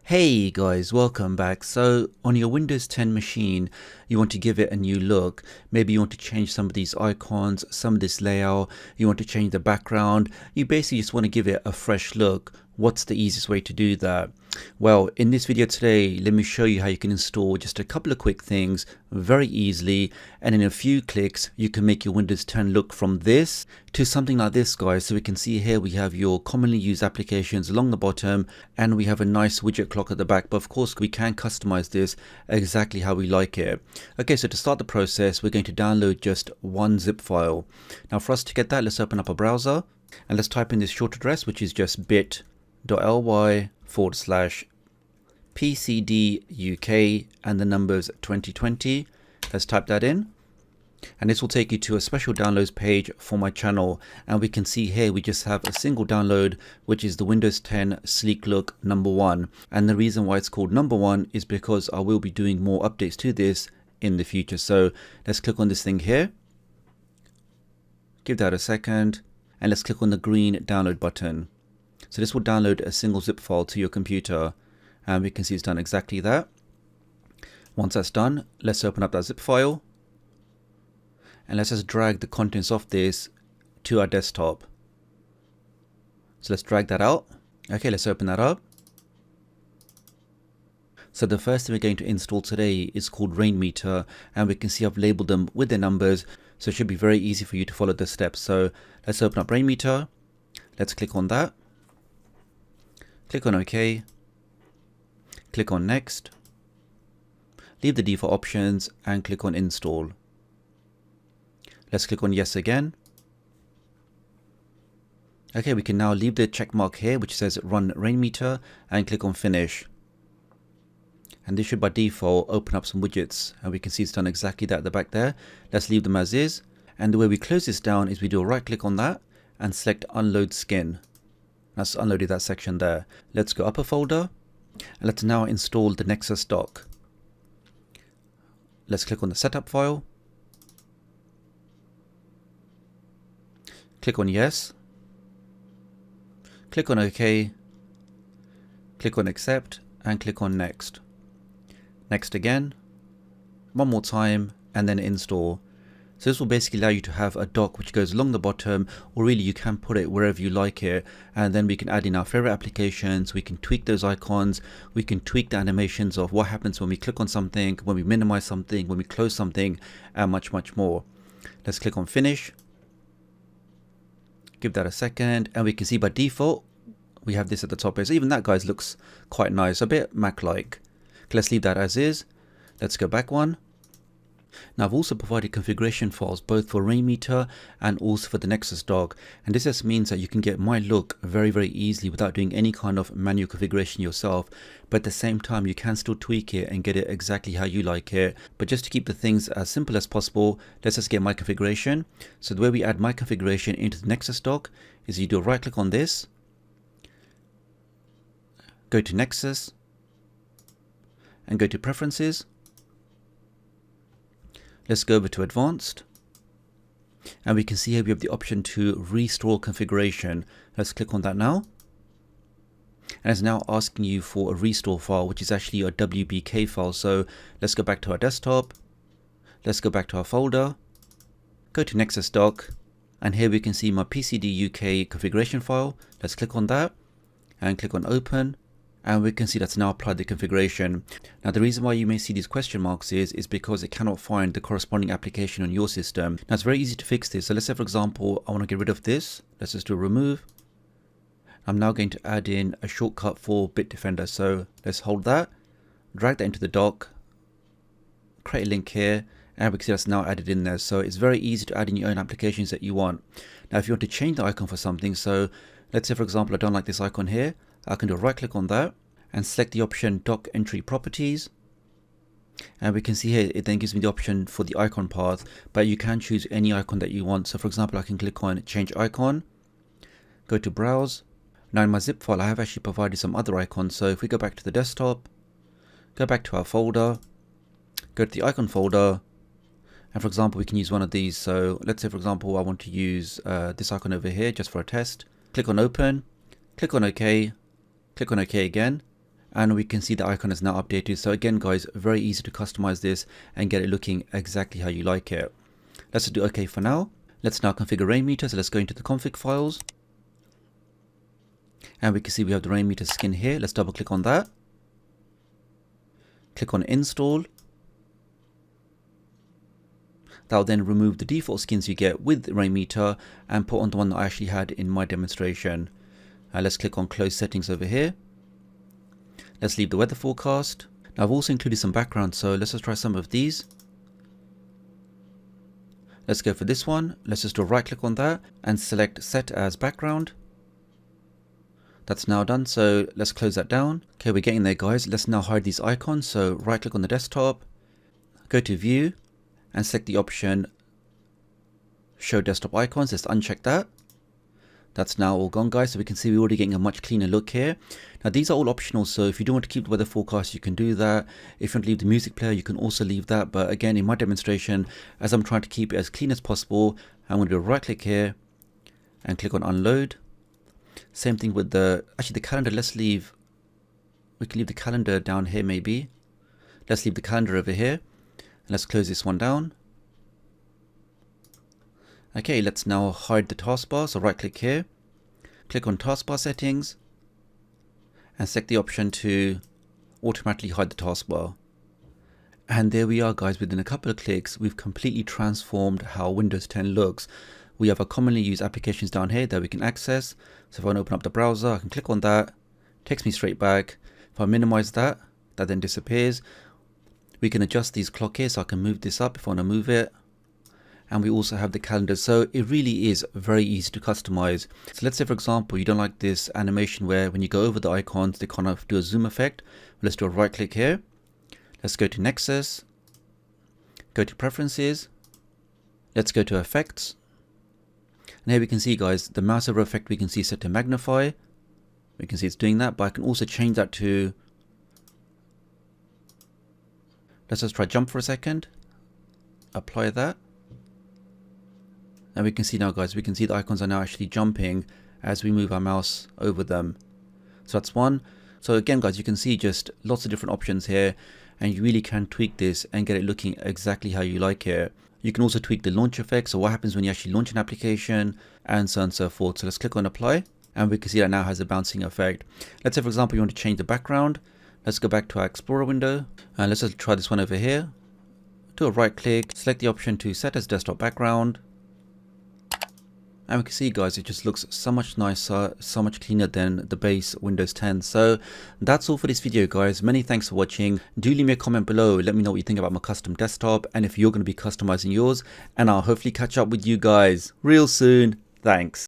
Hey guys, welcome back. So on your Windows 10 machine, you want to give it a new look. Maybe you want to change some of these icons, some of this layout, you want to change the background. You basically just want to give it a fresh look. What's the easiest way to do that? Well, in this video today, let me show you how you can install just a couple of quick things very easily, and in a few clicks you can make your Windows 10 look from this to something like this, guys. So we can see here we have your commonly used applications along the bottom, and we have a nice widget clock at the back, but of course we can customize this exactly how we like it. Okay, so to start the process, we're going to download just one zip file. Now for us to get that, let's open up a browser and let's type in this short address, which is just bit.ly/pcduk and the numbers 2020. Let's type that in, and this will take you to a special downloads page for my channel. And we can see here we just have a single download, which is the Windows 10 Sleek Look #1. And the reason why it's called #1 is because I will be doing more updates to this in the future. So let's click on this thing here, give that a second, and let's click on the green download button. So this will download a single zip file to your computer, and we can see it's done exactly that. Once that's done, let's open up that zip file and let's just drag the contents of this to our desktop. So let's drag that out. Okay, let's open that up. So the first thing we're going to install today is called Rainmeter, and we can see I've labeled them with their numbers, so it should be very easy for you to follow the steps. So let's open up Rainmeter. Let's click on that. Click on OK. Click on Next. Leave the default options and click on Install. Let's click on Yes again. Okay, we can now leave the check mark here which says Run Rainmeter and click on Finish. And this should by default open up some widgets, and we can see it's done exactly that at the back there. Let's leave them as is. And the way we close this down is we do a right click on that and select Unload Skin. That's unloaded that section there. Let's go up a folder and let's now install the Nexus dock. Let's click on the setup file. Click on Yes. Click on OK. Click on Accept and click on Next. Next again. One more time and then Install. So this will basically allow you to have a dock which goes along the bottom, or really you can put it wherever you like it, and then we can add in our favorite applications, we can tweak those icons, we can tweak the animations of what happens when we click on something, when we minimize something, when we close something, and much more. Let's click on Finish. Give that a second, and we can see by default we have this at the top here. So even that, guys, looks quite nice, a bit Mac-like. Let's leave that as is. Let's go back one. Now I've also provided configuration files both for Rainmeter and also for the Nexus dock, and this just means that you can get my look very easily without doing any kind of manual configuration yourself, but at the same time you can still tweak it and get it exactly how you like it. But just to keep the things as simple as possible, let's just get my configuration. So the way we add my configuration into the Nexus dock is you do a right click on this, go to Nexus and go to Preferences. Let's go over to Advanced, and we can see here we have the option to restore configuration. Let's click on that now, and it's now asking you for a restore file, which is actually a WBK file. So let's go back to our desktop, let's go back to our folder, go to Nexus dock, and here we can see my pcduk configuration file. Let's click on that and click on Open, and we can see that's now applied the configuration. Now the reason why you may see these question marks is because it cannot find the corresponding application on your system. Now it's very easy to fix this. So let's say, for example, I want to get rid of this. Let's just do a remove. I'm now going to add in a shortcut for Bitdefender. So let's hold that, drag that into the dock, create a link here, and we can see that's now added in there. So it's very easy to add in your own applications that you want. Now if you want to change the icon for something, so let's say, for example, I don't like this icon here, I can do a right click on that and select the option Dock Entry Properties, and we can see here it then gives me the option for the icon path, but you can choose any icon that you want. So for example, I can click on Change Icon, go to Browse. Now in my zip file I have actually provided some other icons. So if we go back to the desktop, go back to our folder, go to the icon folder, and for example we can use one of these. So let's say, for example, I want to use this icon over here just for a test. Click on Open, click on OK, click on OK again, and we can see the icon is now updated. So again guys, very easy to customize this and get it looking exactly how you like it. Let's do OK for now. Let's now configure rain meter. So let's go into the config files, and we can see we have the rain meter skin here. Let's double click on that. Click on install. That will then remove the default skins you get with rain meter and put on the one that I actually had in my demonstration. Let's click on close settings over here. Let's leave the weather forecast. Now I've also included some backgrounds, so let's just try some of these. Let's go for this one. Let's just do a right click on that and select set as background. That's now done, so let's close that down. Okay, we're getting there guys. Let's now hide these icons. So right click on the desktop, go to view and select the option show desktop icons. Let's uncheck that. That's now all gone guys, so we can see we're already getting a much cleaner look here. Now these are all optional, so if you don't want to keep the weather forecast you can do that. If you want to leave the music player you can also leave that, but again in my demonstration, as I'm trying to keep it as clean as possible, I'm going to do a right click here and click on unload. Same thing with the calendar. We can leave the calendar down here maybe. Let's leave the calendar over here. Let's close this one down. Okay, let's now hide the taskbar. So right click here, click on taskbar settings and select the option to automatically hide the taskbar. And there we are guys, within a couple of clicks we've completely transformed how Windows 10 looks. We have our commonly used applications down here that we can access. So if I want to open up the browser, I can click on that, takes me straight back. If I minimize that, that then disappears. We can adjust these clock here, so I can move this up if I want to move it. And we also have the calendar, so it really is very easy to customize. So let's say for example you don't like this animation where when you go over the icons they kind of do a zoom effect. Let's do a right click here. Let's go to Nexus, go to preferences, let's go to effects. And here we can see guys, the mouse over effect we can see set to magnify. We can see it's doing that, but I can also change that to, let's just try jump for a second, apply that. And we can see now guys, we can see the icons are now actually jumping as we move our mouse over them. So that's one. So again guys, you can see just lots of different options here, and you really can tweak this and get it looking exactly how you like it. You can also tweak the launch effect, so what happens when you actually launch an application, and so on and so forth. So let's click on apply, and we can see that now has a bouncing effect. Let's say for example you want to change the background. Let's go back to our Explorer window, and let's just try this one over here. Do a right click, select the option to set as desktop background. And we can see guys, it just looks so much nicer, so much cleaner than the base Windows 10. So that's all for this video guys. Many thanks for watching. Do leave me a comment below. Let me know what you think about my custom desktop and if you're going to be customizing yours. And I'll hopefully catch up with you guys real soon. Thanks.